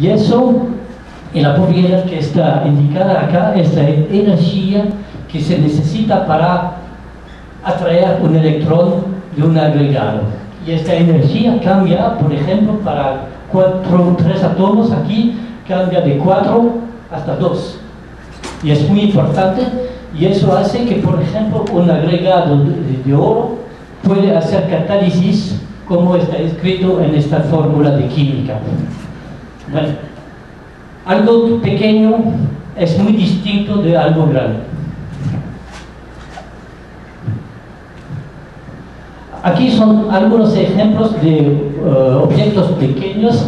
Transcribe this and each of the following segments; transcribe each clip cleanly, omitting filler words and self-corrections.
Y eso, en la propiedad que está indicada acá, es la energía que se necesita para atraer un electrón de un agregado. Y esta energía cambia, por ejemplo, para 3 átomos aquí, cambia de 4 hasta 2. Y es muy importante, y eso hace que, por ejemplo, un agregado de oro puede hacer catálisis, como está escrito en esta fórmula de química. Bueno, algo pequeño es muy distinto de algo grande. Aquí son algunos ejemplos de objetos pequeños.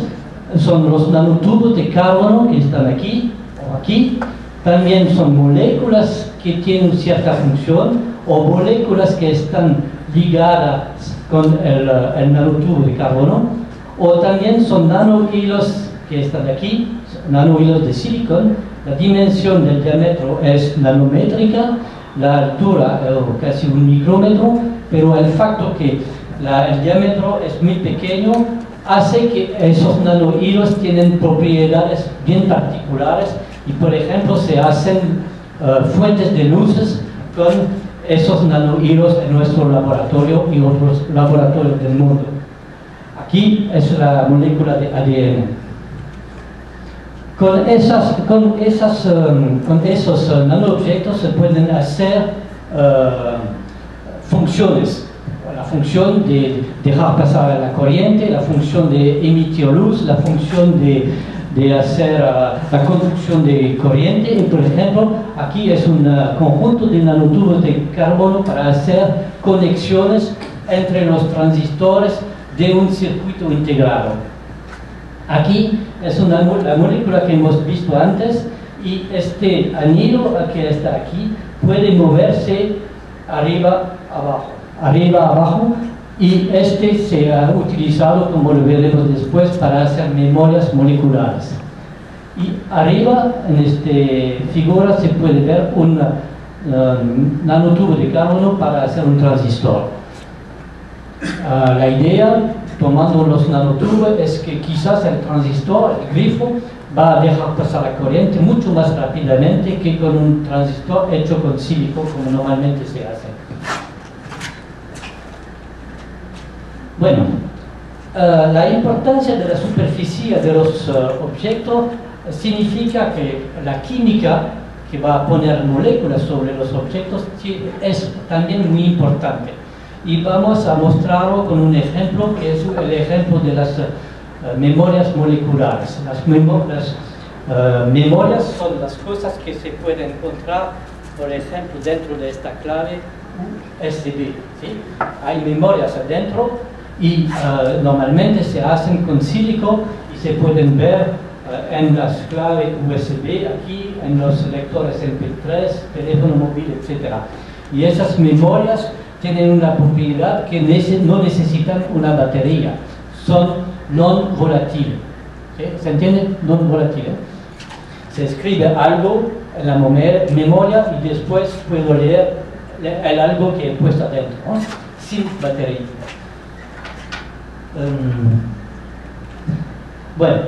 Son los nanotubos de carbono que están aquí o aquí. También son moléculas que tienen cierta función o moléculas que están ligadas con el nanotubo de carbono. O también son nanohilos que están aquí, nanohilos de silicón. La dimensión del diámetro es nanométrica, la altura casi 1 micrómetro, pero el facto que el diámetro es muy pequeño hace que esos nanohilos tienen propiedades bien particulares y, por ejemplo, se hacen fuentes de luces con esos nanohilos en nuestro laboratorio y otros laboratorios del mundo. Aquí es la molécula de ADN. Con esos nanoobjetos se pueden hacer funciones. La función de dejar pasar la corriente, la función de emitir luz, la función de hacer la conducción de corriente. Y, por ejemplo, aquí es un conjunto de nanotubos de carbono para hacer conexiones entre los transistores de un circuito integrado. Aquí es la molécula que hemos visto antes, y este anillo que está aquí puede moverse arriba, abajo, y este se ha utilizado, como lo veremos después, para hacer memorias moleculares. Y arriba, en esta figura, se puede ver un nanotubo de carbono para hacer un transistor. La idea, tomando los nanotubos, es que quizás el transistor, el grifo, va a dejar pasar la corriente mucho más rápidamente que con un transistor hecho con sílico, como normalmente se hace. Bueno, la importancia de la superficie de los objetos significa que la química que va a poner moléculas sobre los objetos es también muy importante. Y vamos a mostrarlo con un ejemplo que es el ejemplo de las memorias moleculares. Las memorias son las cosas que se pueden encontrar, por ejemplo, dentro de esta clave USB. ¿Sí? Hay memorias adentro y normalmente se hacen con sílico y se pueden ver en las claves USB aquí, en los lectores MP3, teléfono móvil, etc. Y esas memorias tienen una propiedad que no necesitan una batería, son non volátiles. ¿Sí? ¿Se entiende? Non volátiles. Se escribe algo en la memoria y después puedo leer el algo que he puesto adentro, ¿no? Sin batería. Bueno,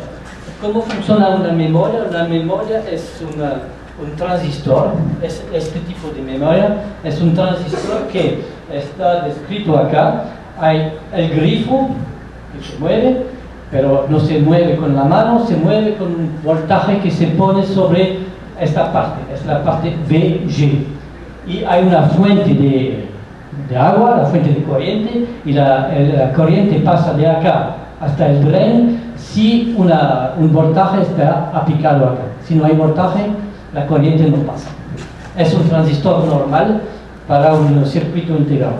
¿cómo funciona una memoria? Una memoria es un transistor, este tipo de memoria es un transistor que está descrito acá. Hay el grifo que se mueve, pero no se mueve con la mano, se mueve con un voltaje que se pone sobre esta parte, es la parte VG. Y hay una fuente de agua, la fuente de corriente, y la corriente pasa de acá hasta el drain si un voltaje está aplicado acá. Si no hay voltaje, la corriente no pasa. Es un transistor normal para un circuito integrado.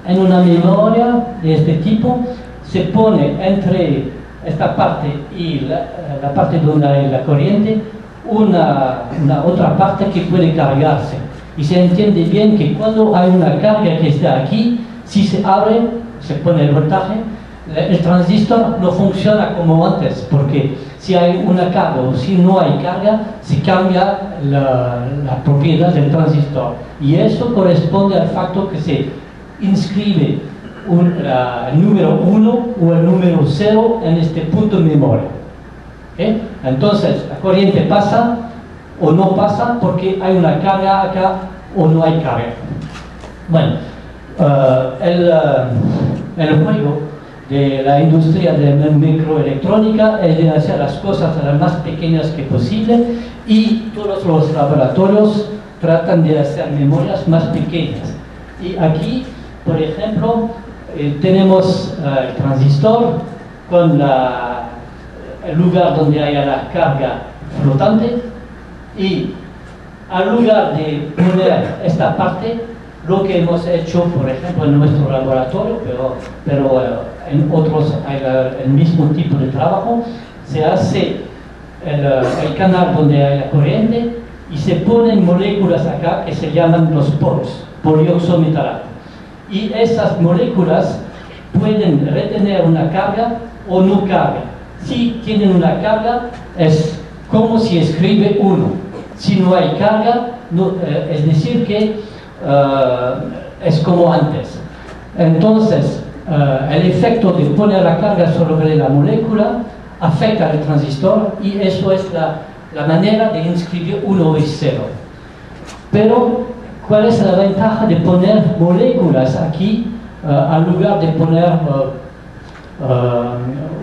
En una memoria de este tipo se pone entre esta parte y la parte donde hay la corriente una otra parte que puede cargarse. Y se entiende bien que cuando hay una carga que está aquí, si se abre, se pone el voltaje, el transistor no funciona como antes, porque si hay una carga o si no hay carga, se cambia la propiedad del transistor. Y eso corresponde al facto que se inscribe el número 1 o el número 0 en este punto de memoria. ¿Okay? Entonces, la corriente pasa o no pasa porque hay una carga acá o no hay carga. Bueno, el juego de la industria de la microelectrónica es de hacer las cosas las más pequeñas que posible, y todos los laboratorios tratan de hacer memorias más pequeñas. Y aquí, por ejemplo, tenemos el transistor con el lugar donde haya la carga flotante, y al lugar de poner esta parte, lo que hemos hecho, por ejemplo, en nuestro laboratorio, pero en otros hay el mismo tipo de trabajo, se hace el canal donde hay la corriente y se ponen moléculas acá que se llaman los poros, polioxometalato. Y esas moléculas pueden retener una carga o no carga. Si tienen una carga, es como si escribe 1. Si no hay carga, es decir que es como antes. Entonces, el efecto de poner la carga sobre la molécula afecta al transistor, y eso es la manera de inscribir 1 y 0. Pero, ¿cuál es la ventaja de poner moléculas aquí al lugar de poner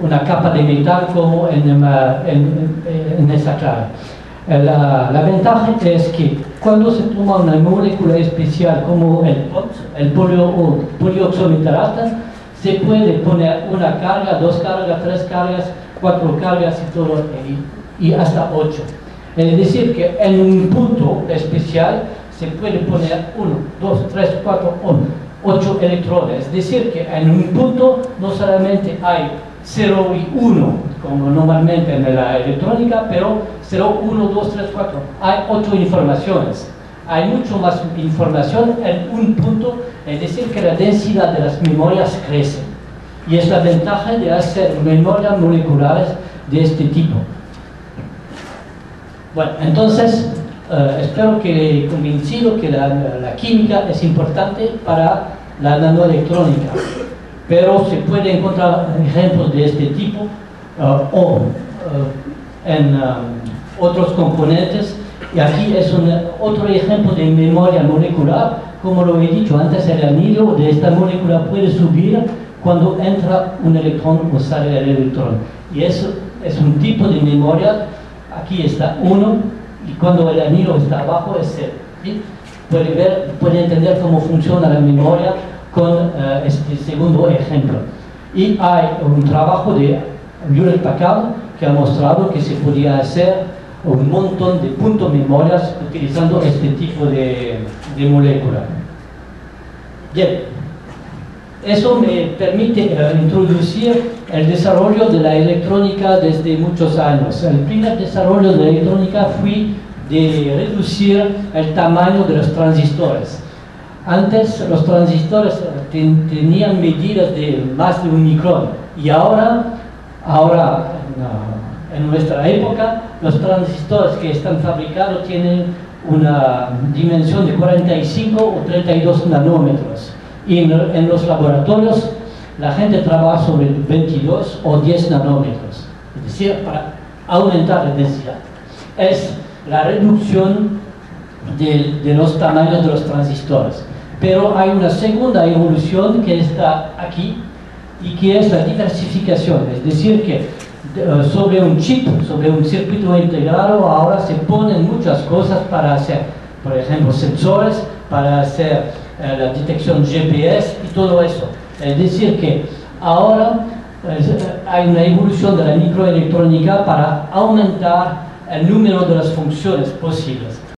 una capa de metal como en esta clave? La ventaja es que cuando se toma una molécula especial como el polioxometalato, se puede poner una carga, 2 cargas, 3 cargas, 4 cargas y todo, y hasta 8. Es decir, que en un punto especial se puede poner 1, 2, 3, 4, 8 electrones. Es decir, que en un punto no solamente hay 0 y 1, como normalmente en la electrónica, pero 0, 1, 2, 3, 4. Hay 8 informaciones. Hay mucho más información en un punto, es decir, que la densidad de las memorias crece. Y es la ventaja de hacer memorias moleculares de este tipo. Bueno, entonces, espero que he convencido que la química es importante para la nanoelectrónica. Pero se puede encontrar ejemplos de este tipo en otros componentes, y aquí es otro ejemplo de memoria molecular. Como lo he dicho antes, el anillo de esta molécula puede subir cuando entra un electrón o sale el electrón, y eso es un tipo de memoria. Aquí está 1, y cuando el anillo está abajo es 0. ¿Sí? Puede entender cómo funciona la memoria con este segundo ejemplo. Y hay un trabajo de Hewlett Packard que ha mostrado que se podía hacer un montón de puntos memorias utilizando este tipo de molécula. Bien, eso me permite introducir el desarrollo de la electrónica desde muchos años. El primer desarrollo de la electrónica fue de reducir el tamaño de los transistores. Antes los transistores tenían medidas de más de 1 micrón, y ahora en nuestra época los transistores que están fabricados tienen una dimensión de 45 o 32 nanómetros, y en los laboratorios la gente trabaja sobre 22 o 10 nanómetros, es decir, para aumentar la densidad. Es la reducción de los tamaños de los transistores. Pero hay una segunda evolución que está aquí, y que es la diversificación. Es decir, que sobre un chip, sobre un circuito integrado, ahora se ponen muchas cosas para hacer, por ejemplo, sensores, para hacer la detección GPS y todo eso. Es decir, que ahora hay una evolución de la microelectrónica para aumentar el número de las funciones posibles.